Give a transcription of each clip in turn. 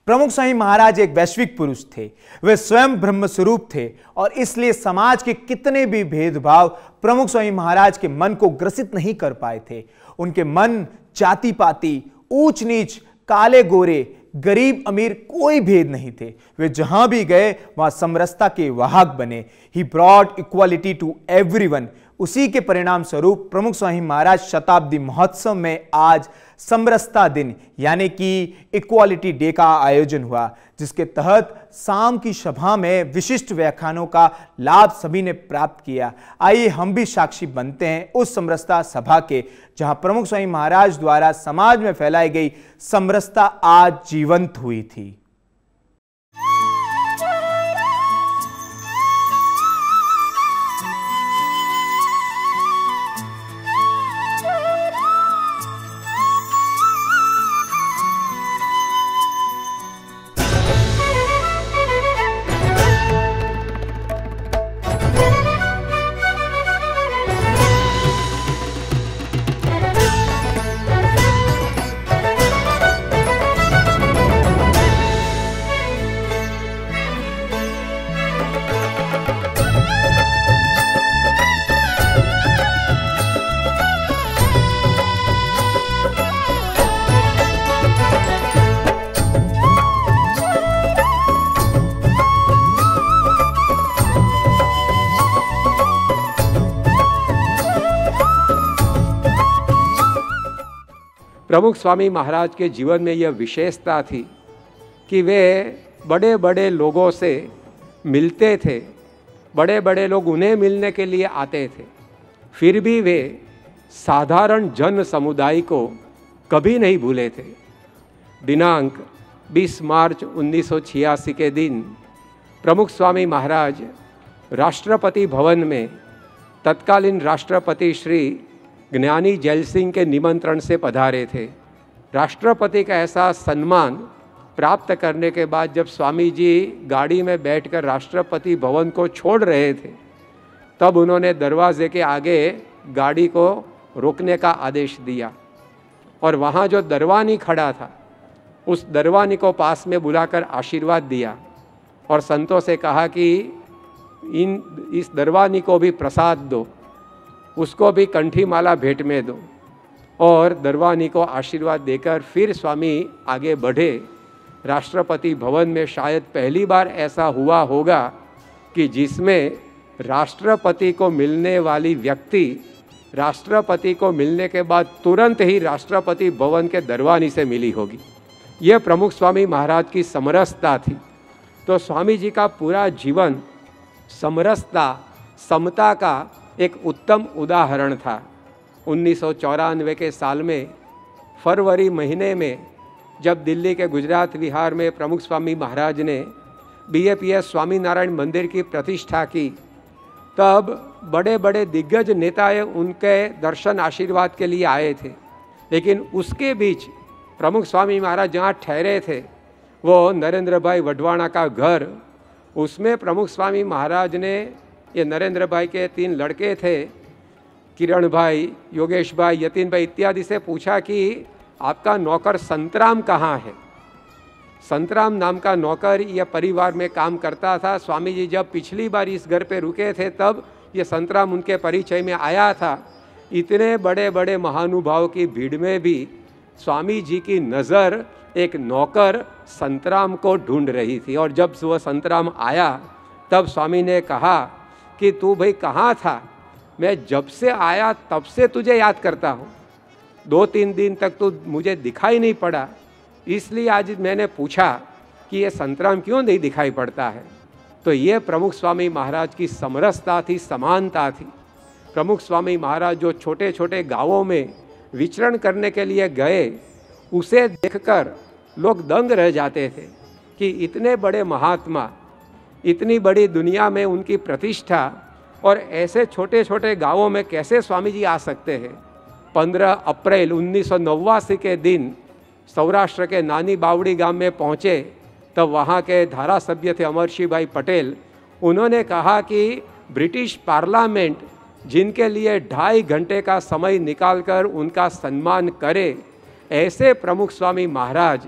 प्रमुख स्वामी महाराज एक वैश्विक पुरुष थे। वे स्वयं ब्रह्म स्वरूप थे और इसलिए समाज के कितने भी भेदभाव प्रमुख स्वामी महाराज के मन को ग्रसित नहीं कर पाए थे। उनके मन जाति पाति, ऊंच नीच, काले गोरे, गरीब अमीर कोई भेद नहीं थे। वे जहां भी गए वहां समरसता के वाहक बने। He brought equality to everyone. उसी के परिणाम स्वरूप प्रमुख स्वामी महाराज शताब्दी महोत्सव में आज समरसता दिन यानी कि इक्वालिटी डे का आयोजन हुआ, जिसके तहत शाम की सभा में विशिष्ट व्याख्यानों का लाभ सभी ने प्राप्त किया। आइए हम भी साक्षी बनते हैं उस समरसता सभा के, जहां प्रमुख स्वामी महाराज द्वारा समाज में फैलाई गई समरसता आज जीवंत हुई थी। प्रमुख स्वामी महाराज के जीवन में यह विशेषता थी कि वे बड़े बड़े लोगों से मिलते थे, बड़े बड़े लोग उन्हें मिलने के लिए आते थे, फिर भी वे साधारण जन समुदाय को कभी नहीं भूले थे। दिनांक 20 मार्च 1986 के दिन प्रमुख स्वामी महाराज राष्ट्रपति भवन में तत्कालीन राष्ट्रपति श्री ज्ञानी जैल सिंह के निमंत्रण से पधारे थे। राष्ट्रपति का ऐसा सम्मान प्राप्त करने के बाद जब स्वामी जी गाड़ी में बैठकर राष्ट्रपति भवन को छोड़ रहे थे, तब उन्होंने दरवाजे के आगे गाड़ी को रोकने का आदेश दिया और वहाँ जो दरवानी खड़ा था उस दरवानी को पास में बुलाकर आशीर्वाद दिया और संतों से कहा कि इस दरवानी को भी प्रसाद दो, उसको भी कंठी माला भेंट में दो। और दरवानी को आशीर्वाद देकर फिर स्वामी आगे बढ़े। राष्ट्रपति भवन में शायद पहली बार ऐसा हुआ होगा कि जिसमें राष्ट्रपति को मिलने वाली व्यक्ति राष्ट्रपति को मिलने के बाद तुरंत ही राष्ट्रपति भवन के दरवानी से मिली होगी। यह प्रमुख स्वामी महाराज की समरसता थी। तो स्वामी जी का पूरा जीवन समरसता, समता का एक उत्तम उदाहरण था। 1994 के साल में फरवरी महीने में जब दिल्ली के गुजरात विहार में प्रमुख स्वामी महाराज ने BAPS स्वामीनारायण मंदिर की प्रतिष्ठा की, तब बड़े बड़े दिग्गज नेताएं उनके दर्शन आशीर्वाद के लिए आए थे। लेकिन उसके बीच प्रमुख स्वामी महाराज जहाँ ठहरे थे वो नरेंद्र भाई वढवाणा का घर, उसमें प्रमुख स्वामी महाराज ने, ये नरेंद्र भाई के 3 लड़के थे, किरण भाई, योगेश भाई, यतीन भाई इत्यादि से पूछा कि आपका नौकर संतराम कहाँ है। संतराम नाम का नौकर यह परिवार में काम करता था। स्वामी जी जब पिछली बार इस घर पे रुके थे तब ये संतराम उनके परिचय में आया था। इतने बड़े बड़े महानुभाव की भीड़ में भी स्वामी जी की नज़र एक नौकर संतराम को ढूंढ रही थी और जब वह संतराम आया तब स्वामी ने कहा कि तू भाई कहाँ था, मैं जब से आया तब से तुझे याद करता हूँ, 2-3 दिन तक तो मुझे दिखाई नहीं पड़ा, इसलिए आज मैंने पूछा कि ये संतराम क्यों नहीं दिखाई पड़ता है। तो ये प्रमुख स्वामी महाराज की समरसता थी, समानता थी। प्रमुख स्वामी महाराज जो छोटे छोटे गांवों में विचरण करने के लिए गए, उसे देखकर लोग दंग रह जाते थे कि इतने बड़े महात्मा, इतनी बड़ी दुनिया में उनकी प्रतिष्ठा और ऐसे छोटे छोटे गांवों में कैसे स्वामी जी आ सकते हैं। 15 अप्रैल 1989 के दिन सौराष्ट्र के नानी बावड़ी गांव में पहुँचे, तब वहाँ के धारासभ्य थे अमरसिंह भाई पटेल। उन्होंने कहा कि ब्रिटिश पार्लियामेंट जिनके लिए 2.5 घंटे का समय निकालकर उनका सम्मान करे, ऐसे प्रमुख स्वामी महाराज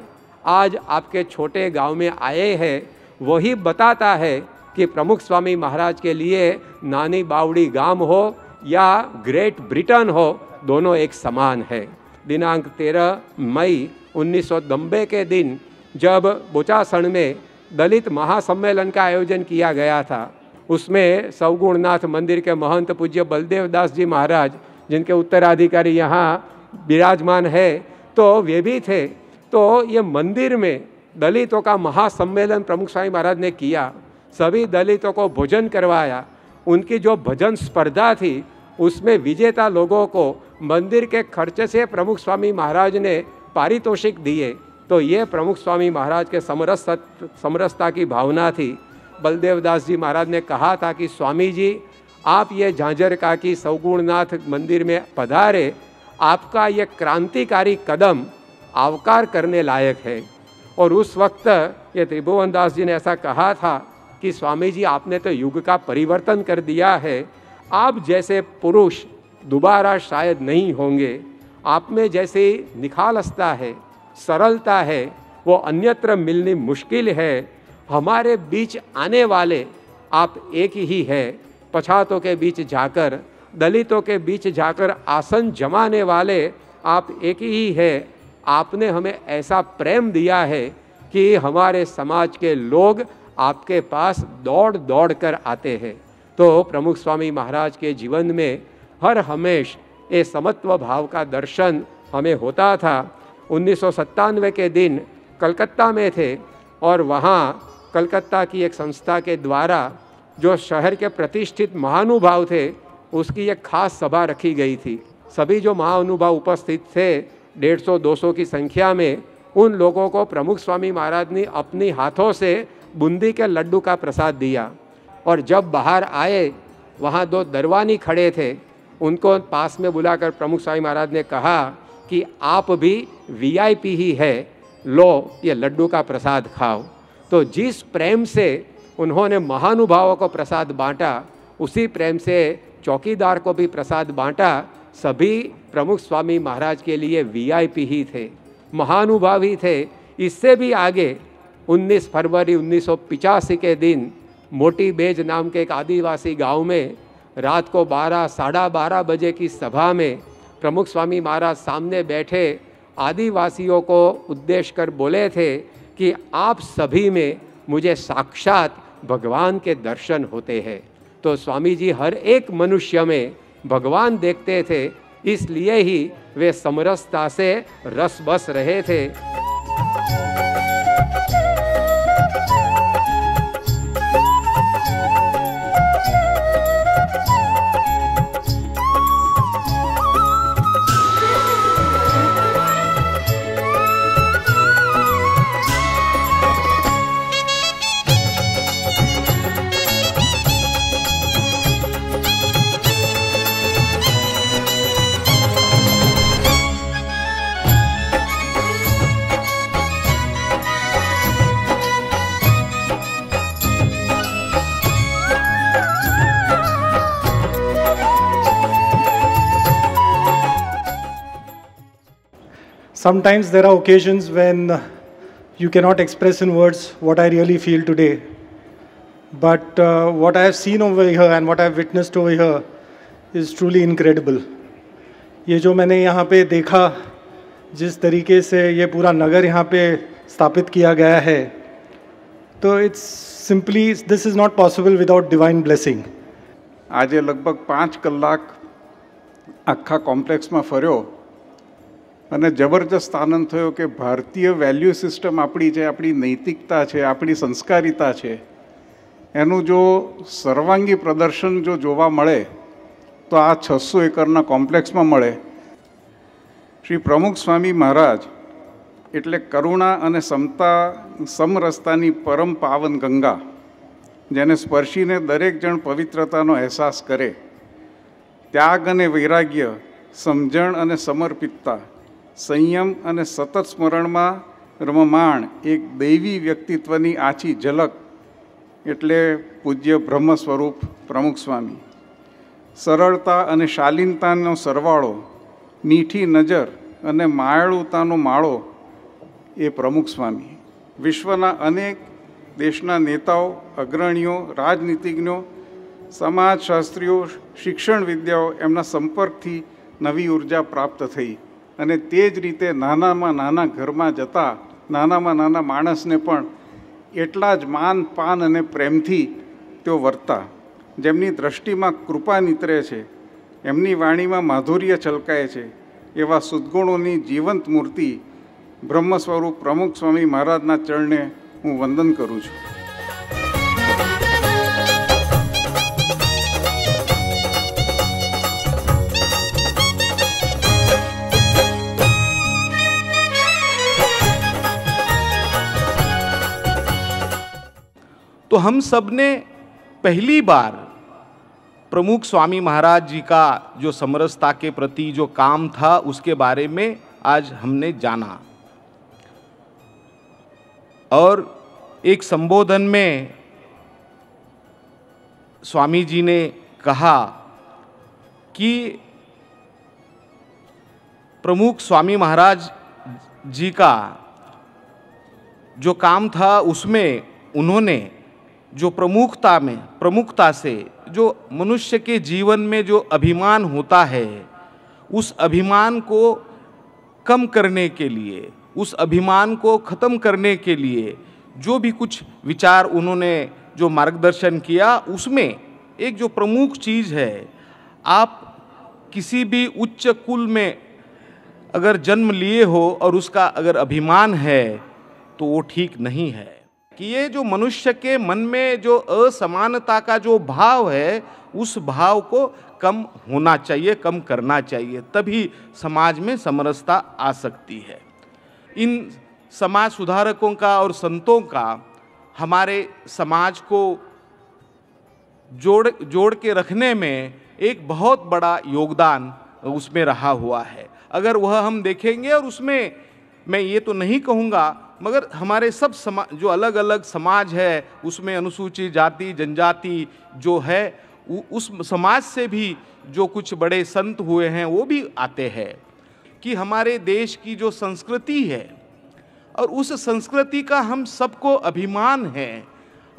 आज आपके छोटे गांव में आए हैं, वही बताता है कि प्रमुख स्वामी महाराज के लिए नानी बावड़ी गांव हो या ग्रेट ब्रिटेन हो, दोनों एक समान है। दिनांक 13 मई 1990 के दिन जब बोचासण में दलित महासम्मेलन का आयोजन किया गया था, उसमें सवगुणनाथ मंदिर के महंत पूज्य बलदेव दास जी महाराज, जिनके उत्तराधिकारी यहाँ विराजमान है, तो वे भी थे। तो ये मंदिर में दलितों का महासम्मेलन प्रमुख स्वामी महाराज ने किया, सभी दलितों को भोजन करवाया। उनकी जो भजन स्पर्धा थी उसमें विजेता लोगों को मंदिर के खर्चे से प्रमुख स्वामी महाराज ने पारितोषिक दिए। तो ये प्रमुख स्वामी महाराज के समरसता की भावना थी। बलदेव दास जी महाराज ने कहा था कि स्वामी जी, आप ये झांझरका की सवगुणनाथ मंदिर में पधारे, आपका ये क्रांतिकारी कदम आवकार करने लायक है। और उस वक्त ये त्रिभुवन दास जी ने ऐसा कहा था कि स्वामी जी, आपने तो युग का परिवर्तन कर दिया है, आप जैसे पुरुष दोबारा शायद नहीं होंगे। आप में जैसे निखालसता है, सरलता है, वो अन्यत्र मिलनी मुश्किल है। हमारे बीच आने वाले आप एक ही है। पछातों के बीच जाकर, दलितों के बीच जाकर आसन जमाने वाले आप एक ही है। आपने हमें ऐसा प्रेम दिया है कि हमारे समाज के लोग आपके पास दौड़ दौड़ कर आते हैं। तो प्रमुख स्वामी महाराज के जीवन में हर हमेश ये समत्व भाव का दर्शन हमें होता था। 1997 के दिन कलकत्ता में थे और वहाँ कलकत्ता की एक संस्था के द्वारा जो शहर के प्रतिष्ठित महानुभाव थे, उसकी एक खास सभा रखी गई थी। सभी जो महानुभाव उपस्थित थे 150-200 की संख्या में, उन लोगों को प्रमुख स्वामी महाराज ने अपनी हाथों से बूंदी के लड्डू का प्रसाद दिया। और जब बाहर आए, वहाँ 2 दरवानी खड़े थे, उनको पास में बुलाकर प्रमुख स्वामी महाराज ने कहा कि आप भी वीआईपी ही है, लो ये लड्डू का प्रसाद खाओ। तो जिस प्रेम से उन्होंने महानुभावों को प्रसाद बांटा, उसी प्रेम से चौकीदार को भी प्रसाद बांटा। सभी प्रमुख स्वामी महाराज के लिए वीआईपी ही थे, महानुभाव ही थे। इससे भी आगे 19 फरवरी 1985 के दिन मोटी बेज नाम के एक आदिवासी गांव में रात को 12-12:30 बजे की सभा में प्रमुख स्वामी महाराज सामने बैठे आदिवासियों को उद्देश्य कर बोले थे कि आप सभी में मुझे साक्षात भगवान के दर्शन होते हैं। तो स्वामी जी हर एक मनुष्य में भगवान देखते थे, इसलिए ही वे समरसता से रस बस रहे थे। Sometimes there are occasions when you cannot express in words what I really feel today. But what I have seen over here and what I have witnessed over here is truly incredible. ये जो मैंने यहाँ पे देखा, जिस तरीके से ये पूरा नगर यहाँ पे स्थापित किया गया है, तो it's simply, this is not possible without divine blessing. આજે લગભગ 5 કલાક આખા કોમ્પ્લેક્સમાં ફર્યો અને જબરજસ્ત આનંદ થયો કે ભારતીય વેલ્યુ સિસ્ટમ આપણી છે, આપણી નૈતિકતા છે, આપણી સંસ્કારિતા છે, એનું જો સર્વાંગી પ્રદર્શન જો જોવા મળે તો આ 600 એકરના કોમ્પ્લેક્સમાં મળે. શ્રી પ્રમુખ સ્વામી મહારાજ એટલે કરુણા અને સમતા સમરસતાની પરમ પાવન ગંગા, જેને સ્પર્શીને દરેક જણ પવિત્રતાનો અહેસાસ કરે. ત્યાગ અને વૈરાગ્ય, સમજણ અને સમર્પિતતા, સંયમ અને સતત સ્મરણમાં રમમાણ એક દૈવી વ્યક્તિત્વની આછી ઝલક એટલે પૂજ્ય બ્રહ્મ સ્વરૂપ પ્રમુખ સ્વામી. સરળતા અને શાલીનતાનો સરવાળો, મીઠી નજર અને માયાળુતાનો માળો એ પ્રમુખ સ્વામી વિશ્વના અનેક દેશના નેતાઓ, અગ્રણીઓ, રાજનીતિજ્ઞો, સમાજશાસ્ત્રીઓ, શિક્ષણવિદ્યાઓ એમના સંપર્કથી નવી ઉર્જા પ્રાપ્ત થઈ અને તે જ રીતે નાનામાં નાના ઘરમાં જતા નાનામાં નાના માણસને પણ એટલા જ માન પાન અને પ્રેમથી તેઓ વર્તા. જેમની દ્રષ્ટિમાં કૃપા નીતરે છે, એમની વાણીમાં માધુર્ય છલકાય છે, એવા સદ્ગુણોની જીવંત મૂર્તિ બ્રહ્મ સ્વરૂપ પ્રમુખ સ્વામી મહારાજના ચરણે હું વંદન કરું છું. तो हम सब ने पहली बार प्रमुख स्वामी महाराज जी का जो समरसता के प्रति जो काम था उसके बारे में आज हमने जाना. और एक संबोधन में स्वामी जी ने कहा कि प्रमुख स्वामी महाराज जी का जो काम था उसमें उन्होंने जो प्रमुखता से जो मनुष्य के जीवन में जो अभिमान होता है उस अभिमान को कम करने के लिए, उस अभिमान को ख़त्म करने के लिए जो भी कुछ विचार उन्होंने जो मार्गदर्शन किया उसमें एक जो प्रमुख चीज़ है, आप किसी भी उच्च कुल में अगर जन्म लिए हो और उसका अगर अभिमान है तो वो ठीक नहीं है. कि ये जो मनुष्य के मन में जो असमानता का जो भाव है उस भाव को कम होना चाहिए, कम करना चाहिए, तभी समाज में समरसता आ सकती है. इन समाज सुधारकों का और संतों का हमारे समाज को जोड़ के रखने में एक बहुत बड़ा योगदान उसमें रहा हुआ है. अगर वह हम देखेंगे और उसमें मैं ये तो नहीं कहूँगा मगर हमारे सब समाज जो अलग अलग समाज है उसमें अनुसूचित जाति जनजाति जो है उस समाज से भी जो कुछ बड़े संत हुए हैं वो भी आते हैं. कि हमारे देश की जो संस्कृति है और उस संस्कृति का हम सबको अभिमान है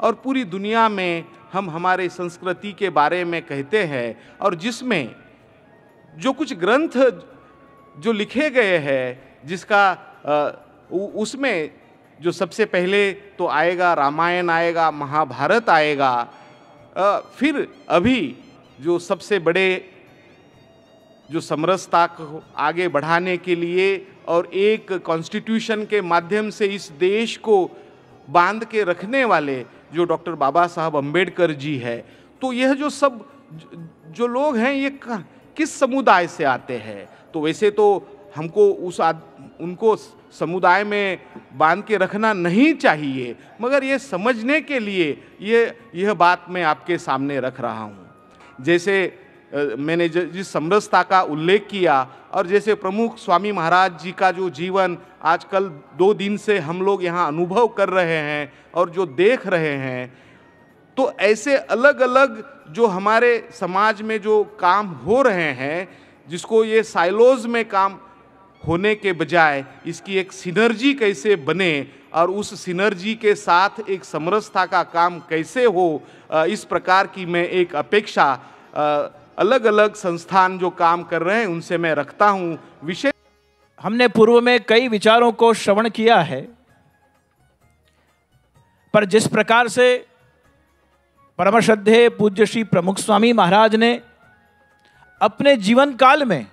और पूरी दुनिया में हम हमारे संस्कृति के बारे में कहते हैं और जिसमें जो कुछ ग्रंथ जो लिखे गए हैं जिसका उसमें जो सबसे पहले तो आएगा रामायण आएगा, महाभारत आएगा, फिर अभी जो सबसे बड़े जो समरसता को आगे बढ़ाने के लिए और एक कॉन्स्टिट्यूशन के माध्यम से इस देश को बांध के रखने वाले जो डॉक्टर बाबा साहब अम्बेडकर जी है. तो यह जो सब जो लोग हैं ये किस समुदाय से आते हैं? तो वैसे तो हमको उनको समुदाय में बांध के रखना नहीं चाहिए मगर ये समझने के लिए यह बात मैं आपके सामने रख रहा हूँ. जैसे मैंने जिस समरसता का उल्लेख किया और जैसे प्रमुख स्वामी महाराज जी का जो जीवन आजकल 2 दिन से हम लोग यहाँ अनुभव कर रहे हैं और जो देख रहे हैं तो ऐसे अलग अलग जो हमारे समाज में जो काम हो रहे हैं जिसको ये साइलोज में काम होने के बजाय इसकी एक सिनर्जी कैसे बने और उस सिनर्जी के साथ एक समरसता का काम कैसे हो, इस प्रकार की मैं एक अपेक्षा अलग अलग संस्थान जो काम कर रहे हैं उनसे मैं रखता हूँ. विशेष हमने पूर्व में कई विचारों को श्रवण किया है पर जिस प्रकार से परम श्रद्धेय पूज्य श्री प्रमुख स्वामी महाराज ने अपने जीवन काल में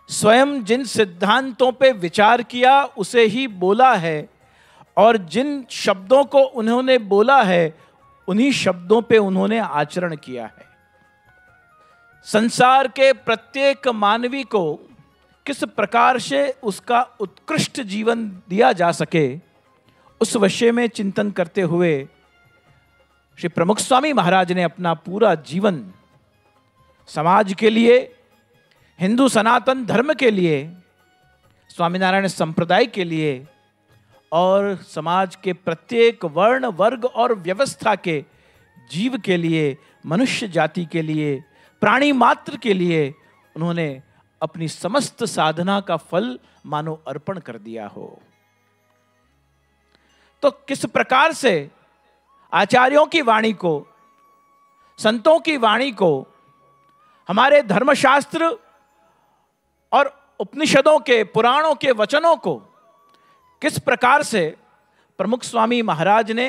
स्वयं जिन सिद्धांतों पे विचार किया उसे ही बोला है और जिन शब्दों को उन्होंने बोला है उन्हीं शब्दों पे उन्होंने आचरण किया है. संसार के प्रत्येक मानवी को किस प्रकार से उसका उत्कृष्ट जीवन दिया जा सके उस विषय में चिंतन करते हुए श्री प्रमुख स्वामी महाराज ने अपना पूरा जीवन समाज के लिए, हिंदू सनातन धर्म के लिए, स्वामीनारायण संप्रदाय के लिए और समाज के प्रत्येक वर्ण वर्ग और व्यवस्था के जीव के लिए, मनुष्य जाति के लिए, प्राणी मात्र के लिए उन्होंने अपनी समस्त साधना का फल मानो अर्पण कर दिया हो। तो किस प्रकार से आचार्यों की वाणी को, संतों की वाणी को, हमारे धर्मशास्त्र और उपनिषदों के, पुराणों के वचनों को किस प्रकार से प्रमुख स्वामी महाराज ने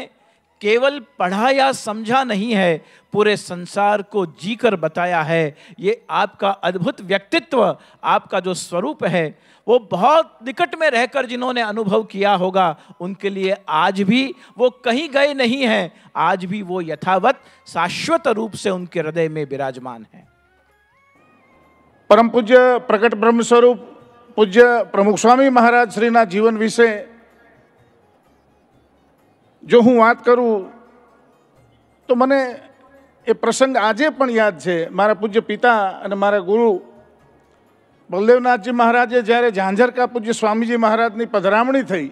केवल पढ़ा या समझा नहीं है, पूरे संसार को जीकर बताया है। ये आपका अद्भुत व्यक्तित्व, आपका जो स्वरूप है, वो बहुत निकट में रहकर जिन्होंने अनुभव किया होगा, उनके लिए आज भी वो कहीं गए नहीं हैं, आज भी वो यथावत शाश्वत रूप से उनके हृदय में विराजमान है। परम पूज्य प्रकट ब्रह्म स्वरूप पूज्य प्रमुख स्वामी महाराज श्रीना जीवन विશે જો હું વાત કરું તો મને એ પ્રસંગ આજે પણ યાદ છે। મારા પૂજ્ય પિતા અને મારા ગુરુ બલદેવનાથજી મહારાજે જ્યારે ઝાંઝરકા પૂજ્ય સ્વામીજી મહારાજની પધરામણી થઈ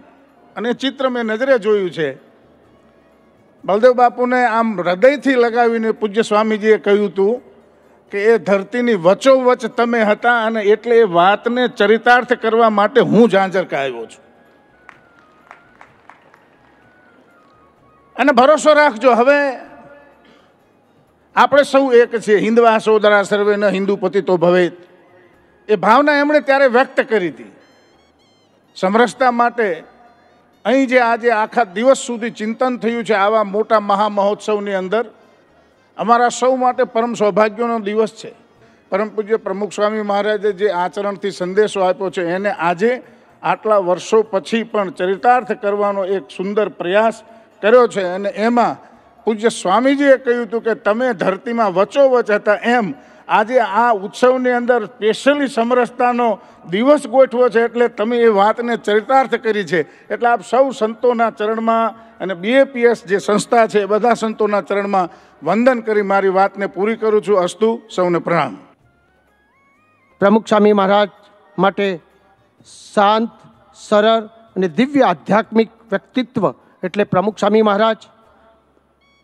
અને ચિત્ર મેં નજરે જોયું છે। બલદેવ બાપુને આમ હૃદયથી લગાવીને પૂજ્ય સ્વામીજીએ કહ્યું હતું કે એ ધરતીની વચોવચ તમે હતા અને એટલે એ વાતને ચરિતાર્થ કરવા માટે હું ઝાંઝરકા આવ્યો છું। અને ભરોસો રાખજો, હવે આપણે સૌ એક છીએ। હિન્દવા સોદરા સર્વે ન હિન્દુ પતિતો ભવેત, એ ભાવના એમણે ત્યારે વ્યક્ત કરી હતી। સમરસતા માટે અહીં જે આજે આખા દિવસ સુધી ચિંતન થયું છે, આવા મોટા મહામહોત્સવની અંદર અમારા સૌ માટે પરમ સૌભાગ્યનો દિવસ છે। પરમ પૂજ્ય પ્રમુખ સ્વામી મહારાજે જે આચરણથી સંદેશો આપ્યો છે, એને આજે આટલા વર્ષો પછી પણ ચરિતાર્થ કરવાનો એક સુંદર પ્રયાસ કર્યો છે। અને એમાં પૂજ્ય સ્વામીજીએ કહ્યું હતું કે તમે ધરતીમાં વચોવચ હતા, એમ આજે આ ઉત્સવની અંદર સ્પેશિયલી સમરસતાનો દિવસ ગોઠવો છે, એટલે તમે એ વાતને ચરિતાર્થ કરી છે। એટલે આપ સૌ સંતોના ચરણમાં અને BAPS જે સંસ્થા છે, બધા સંતોના ચરણમાં વંદન કરી મારી વાતને પૂરી કરું છું। અસ્તુ, સૌને પ્રણામ। પ્રમુખ સ્વામી મહારાજ માટે શાંત, સરળ અને દિવ્ય આધ્યાત્મિક વ્યક્તિત્વ એટલે પ્રમુખ સ્વામી મહારાજ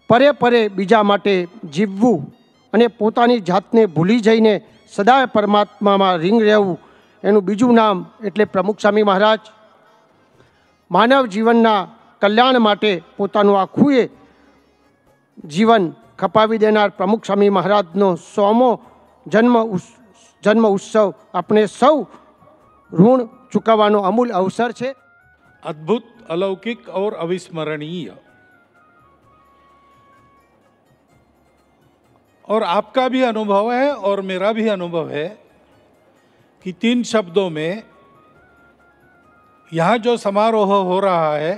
પરે પરે બીજા માટે જીવવું અને પોતાની જાતને ભૂલી જઈને સદાય પરમાત્મામાં રીંગ રહેવું, એનું બીજું નામ એટલે પ્રમુખ સ્વામી મહારાજ માનવ જીવનના કલ્યાણ માટે પોતાનું આખું એ જીવન ખપાવી દેનાર પ્રમુખ સ્વામી મહારાજનો 100મો જન્મ ઉત્સવ આપણે સૌ ઋણ ચૂકવવાનો અમૂલ અવસર છે। अद्भुत, अलौकिक और अविस्मरणीय। और आपका भी अनुभव है और मेरा भी अनुभव है कि 3 शब्दों में यहाँ जो समारोह हो रहा है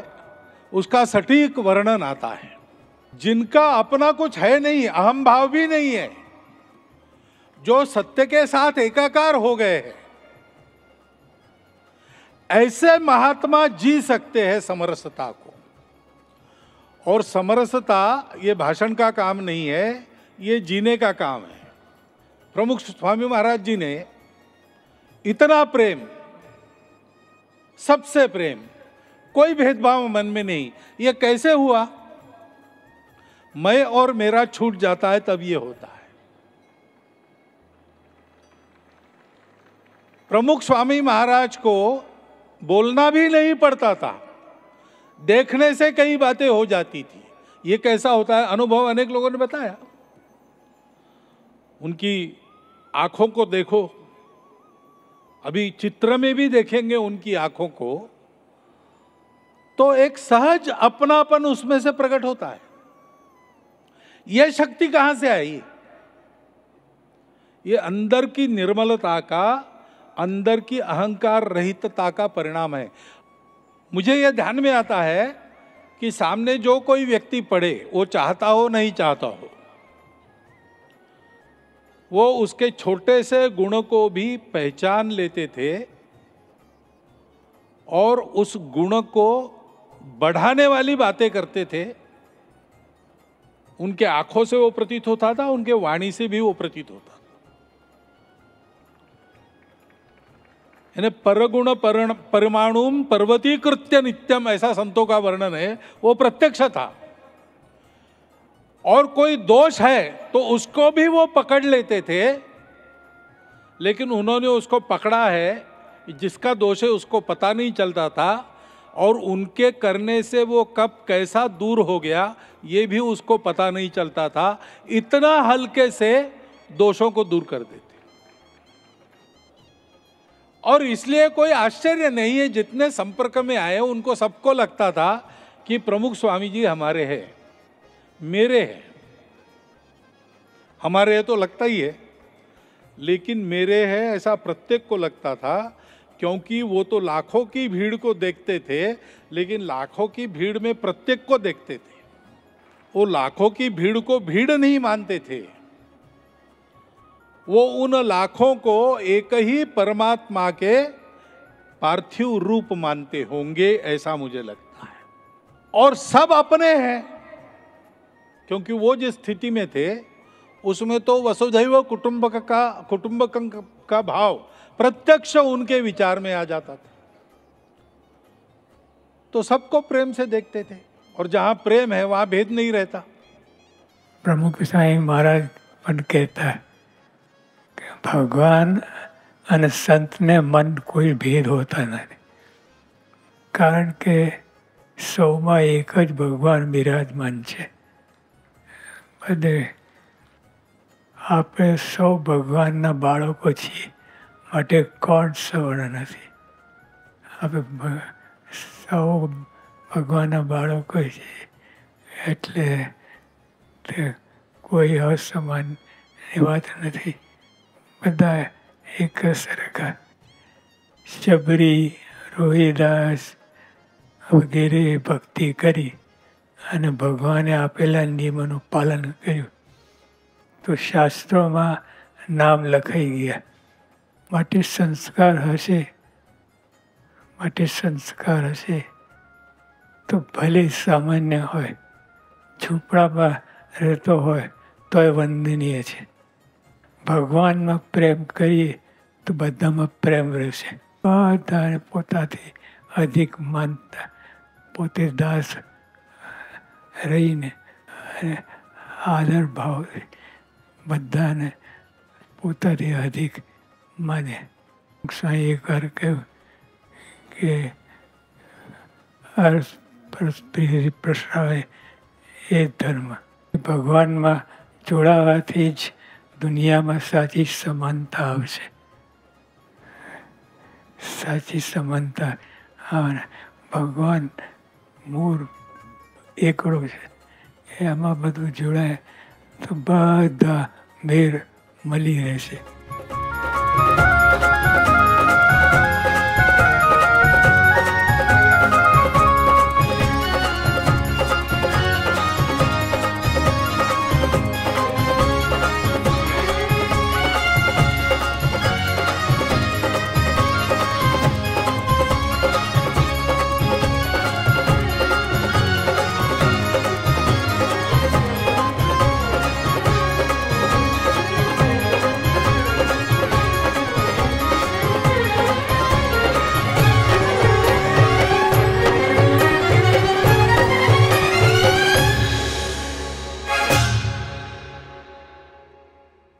उसका सटीक वर्णन आता है। जिनका अपना कुछ है नहीं, अहम भाव भी नहीं है, जो सत्य के साथ एकाकार हो गए हैं, ऐसे महात्मा जी सकते हैं समरसता को। और समरसता ये भाषण का काम नहीं है, ये जीने का काम है। प्रमुख स्वामी महाराज जी ने इतना प्रेम, सबसे प्रेम, कोई भेदभाव मन में नहीं। ये कैसे हुआ? मैं और मेरा छूट जाता है तब ये होता है। प्रमुख स्वामी महाराज को बोलना भी नहीं पड़ता था, देखने से कई बातें हो जाती थी। ये कैसा होता है? अनुभव अनेक लोगों ने बताया। उनकी आंखों को देखो, अभी चित्र में भी देखेंगे उनकी आंखों को, तो एक सहज अपनापन उसमें से प्रकट होता है। यह शक्ति कहां से आई? ये अंदर की निर्मलता का, अंदर की अहंकार रहितता का परिणाम है। मुझे यह ध्यान में आता है कि सामने जो कोई व्यक्ति पढ़े, वो चाहता हो नहीं चाहता हो, वो उसके छोटे से गुण को भी पहचान लेते थे और उस गुण को बढ़ाने वाली बातें करते थे। उनके आंखों से वो प्रतीत होता था, उनके वाणी से भी वो प्रतीत होता था। परगुण परमाणुम पर्वतीकृत्य नित्यम, ऐसा संतों का वर्णन है। वो प्रत्यक्ष था। और कोई दोष है तो उसको भी वो पकड़ लेते थे लेकिन उन्होंने उसको पकड़ा है, जिसका दोष है उसको पता नहीं चलता था, और उनके करने से वो कब कैसा दूर हो गया ये भी उसको पता नहीं चलता था। इतना हल्के से दोषों को दूर कर देते। और इसलिए कोई आश्चर्य नहीं है, जितने संपर्क में आए उनको सबको लगता था कि प्रमुख स्वामी जी हमारे हैं, मेरे हैं। हमारे हैं तो लगता ही है, लेकिन मेरे हैं ऐसा प्रत्येक को लगता था, क्योंकि वो तो लाखों की भीड़ को देखते थे, लेकिन लाखों की भीड़ में प्रत्येक को देखते थे। वो लाखों की भीड़ को भीड़ नहीं मानते थे, वो उन लाखों को एक ही परमात्मा के पार्थिव रूप मानते होंगे, ऐसा मुझे लगता है। और सब अपने हैं, क्योंकि वो जिस स्थिति में थे उसमें तो वसुधैव कुटुंबकं का भाव प्रत्यक्ष उनके विचार में आ जाता था। तो सबको प्रेम से देखते थे, और जहां प्रेम है वहां भेद नहीं रहता। प्रमुख स्वामी महाराज पण कहता है कि भगवान और संत ने मन कोई भेद होता नहीं, कारण के सौमा एक ज भगवान विराजमान छे। બધે આપણે સૌ ભગવાનના બાળકો છીએ, માટે કોણ સવર્ણ નથી। આપણે સૌ ભગવાનના બાળકો છીએ, એટલે તે કોઈ અસમાનની વાત નથી, બધા એક સરખા। શબરી, રોહિદાસ વગેરે ભક્તિ કરી અને ભગવાને આપેલા નિયમોનું પાલન કર્યું તો શાસ્ત્રોમાં નામ લખાઈ ગયા। માટે સંસ્કાર હશે તો ભલે સામાન્ય હોય, ઝૂંપડામાં રહેતો હોય તો એ વંદનીય છે। ભગવાનમાં પ્રેમ કરીએ તો બધામાં પ્રેમ રહેશે। બધાને પોતાથી અધિક માનતા, પોતે દાસ રહીને અને આદર ભાવ બધાને પોતાથી અધિક માને। સ્વામી એક વાર કહ્યું કે પરસ્પર પ્રસરાવે એ ધર્મ। ભગવાનમાં જોડાવાથી જ દુનિયામાં સાચી સમાનતા આવશે, સાચી સમાનતા। ભગવાન મૂળ એકડો છે, એમાં બધું જોડાય તો બધા મેળ મળી રહેશે।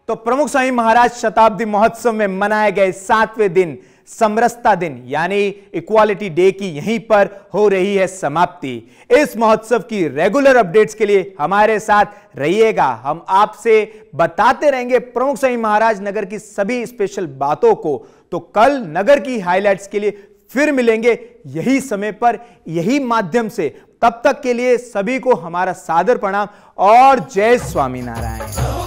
तो प्रमुख स्वामी महाराज शताब्दी महोत्सव में मनाए गए 7वें दिन समरसता दिन यानी इक्वालिटी डे की यहीं पर हो रही है समाप्ति। इस महोत्सव की रेगुलर अपडेट्स के लिए हमारे साथ रहिएगा। हम आपसे बताते रहेंगे प्रमुख स्वामी महाराज नगर की सभी स्पेशल बातों को। तो कल नगर की हाइलाइट्स के लिए फिर मिलेंगे यही समय पर, यही माध्यम से। तब तक के लिए सभी को हमारा सादर प्रणाम और जय स्वामीनारायण।